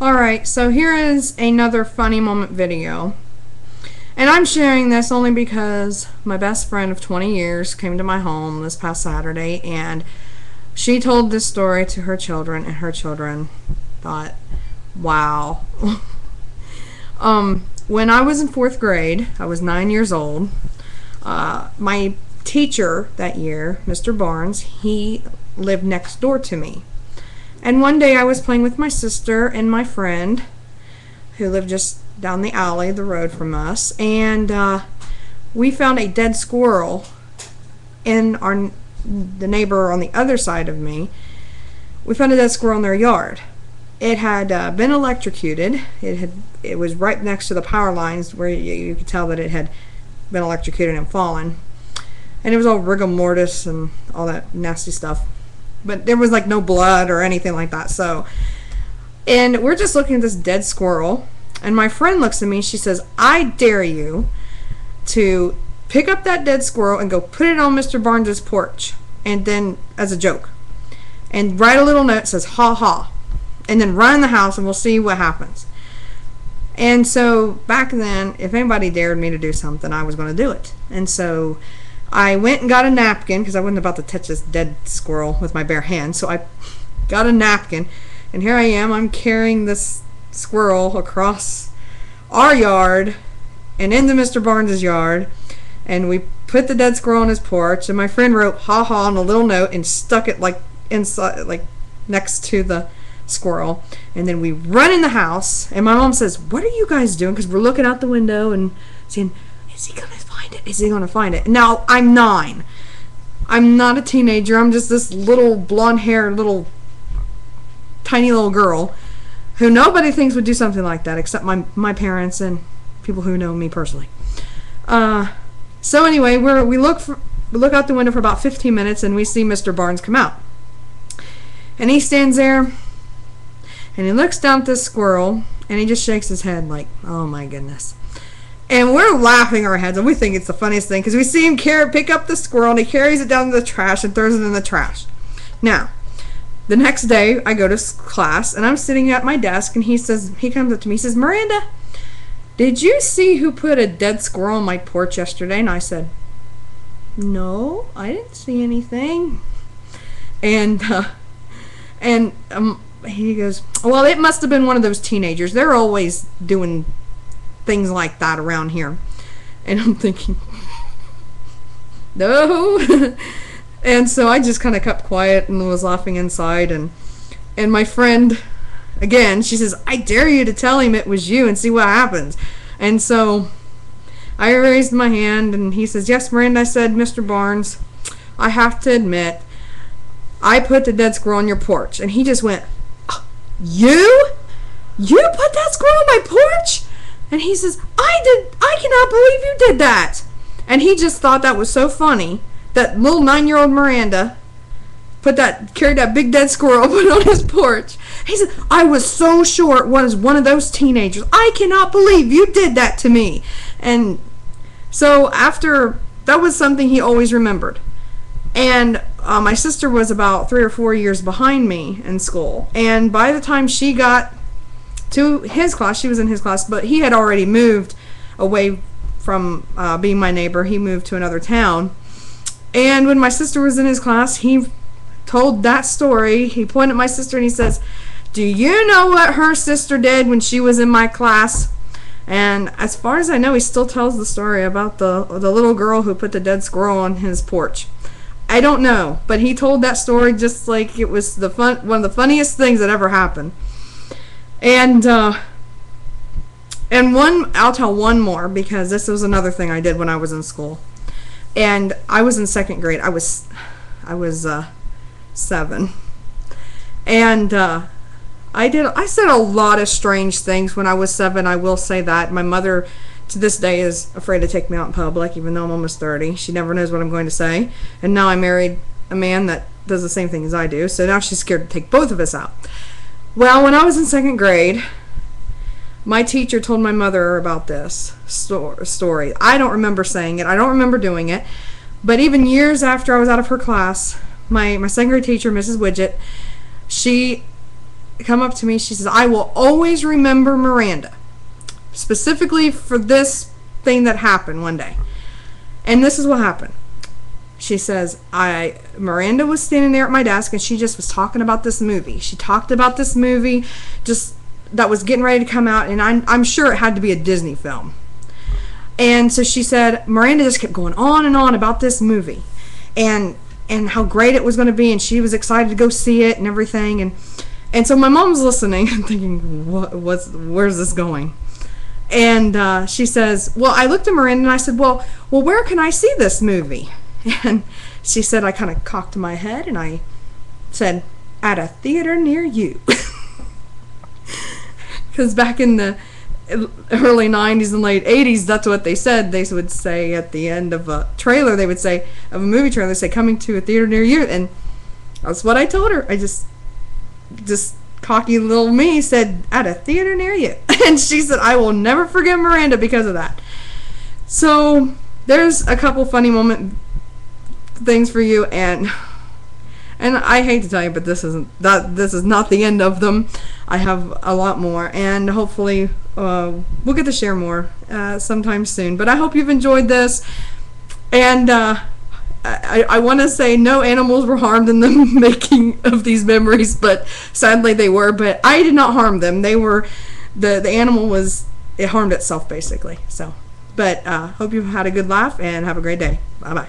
Alright, so here is another funny moment video. And I'm sharing this only because my best friend of 20 years came to my home this past Saturday, and she told this story to her children, and her children thought, wow. When I was in 4th grade, I was 9 years old, my teacher that year, Mr. Barnes, he lived next door to me. And one day I was playing with my sister and my friend, who lived just down the alley, the road from us, and we found a dead squirrel in the neighbor on the other side of me. We found a dead squirrel in their yard. It had been electrocuted. It was right next to the power lines where you could tell that it had been electrocuted and fallen. And it was all rigor mortis and all that nasty stuff. But there was like no blood or anything like that. And we're just looking at this dead squirrel, and my friend looks at me, she says, I dare you to pick up that dead squirrel and go put it on Mr. Barnes's porch, and then as a joke, and write a little note that says ha ha, and then run in the house and we'll see what happens. And so back then, if anybody dared me to do something, I was going to do it. And so I went and got a napkin, because I wasn't about to touch this dead squirrel with my bare hands. So I got a napkin, and here I am. I'm carrying this squirrel across our yard and into Mr. Barnes's yard. And we put the dead squirrel on his porch, and my friend wrote "ha ha" on a little note and stuck it like inside, like next to the squirrel. And then we run in the house, and my mom says, "What are you guys doing?" Because we're looking out the window and saying, "Is he gonna find it? Is he gonna find it?" Now I'm 9. I'm not a teenager. I'm just this little blonde-haired, tiny little girl who nobody thinks would do something like that except my parents and people who know me personally. So anyway, we look out the window for about 15 minutes, and we see Mr. Barnes come out, and he stands there and he looks down at this squirrel, and he just shakes his head like, oh my goodness. And we're laughing our heads, and we think it's the funniest thing, because we see him pick up the squirrel, and he carries it down to the trash and throws it in the trash. Now, the next day, I go to class, and I'm sitting at my desk, and he comes up to me, he says, Miranda, did you see who put a dead squirrel on my porch yesterday? And I said, no, I didn't see anything. And he goes, well, it must have been one of those teenagers. They're always doing things like that around here. And I'm thinking, no. And so I just kind of kept quiet and was laughing inside, and my friend, again, she says, I dare you to tell him it was you and see what happens. And so I raised my hand, and he says, yes, Miranda. I said, Mr. Barnes, I have to admit, I put the dead squirrel on your porch. And he just went, you put that squirrel on my porch? And he says, I cannot believe you did that. And he just thought that was so funny that little 9-year-old Miranda carried that big dead squirrel, put it on his porch. He said, I was so sure it was one of those teenagers. I cannot believe you did that to me. And so that was something he always remembered. And my sister was about 3 or 4 years behind me in school. And by the time she got to his class, she was in his class, but he had already moved away from being my neighbor. He moved to another town. And when my sister was in his class, he told that story. He pointed at my sister and he says, do you know what her sister did when she was in my class? And as far as I know, he still tells the story about the little girl who put the dead squirrel on his porch. I don't know, but he told that story just like it was one of the funniest things that ever happened. And I'll tell one more, because this was another thing I did when I was in school. And I was in 2nd grade. I was 7. And I said a lot of strange things when I was 7. I will say that. My mother to this day is afraid to take me out in public, even though I'm almost 30. She never knows what I'm going to say. And now I married a man that does the same thing as I do, so now she's scared to take both of us out. Well, when I was in 2nd grade, my teacher told my mother about this story. I don't remember saying it. I don't remember doing it. But even years after I was out of her class, my 2nd grade teacher, Mrs. Widget, she come up to me. She says, I will always remember Miranda, specifically for this thing that happened one day. And this is what happened. She says, Miranda was standing there at my desk, and she just was talking about this movie. She talked about this movie just that was getting ready to come out, and I'm sure it had to be a Disney film. And so she said, Miranda just kept going on and on about this movie and how great it was going to be, and she was excited to go see it and everything. And so my mom's listening and thinking, where's this going? And she says, well, I looked at Miranda and I said, well, where can I see this movie? And she said, I kind of cocked my head and I said, at a theater near you. Because back in the early 90s and late 80s, that's what they said. They would say at the end of a trailer, they would say, of a movie trailer, they say, coming to a theater near you. And that's what I told her. I just cocky little me said, at a theater near you. And she said, I will never forget Miranda because of that. So there's a couple funny things for you, and I hate to tell you, but this is not the end of them. I have a lot more, and hopefully we'll get to share more sometime soon. But I hope you've enjoyed this, and I want to say no animals were harmed in the making of these memories, but sadly they were. But I did not harm them. They were the animal it harmed itself basically. So, but hope you've had a good laugh and have a great day. Bye bye.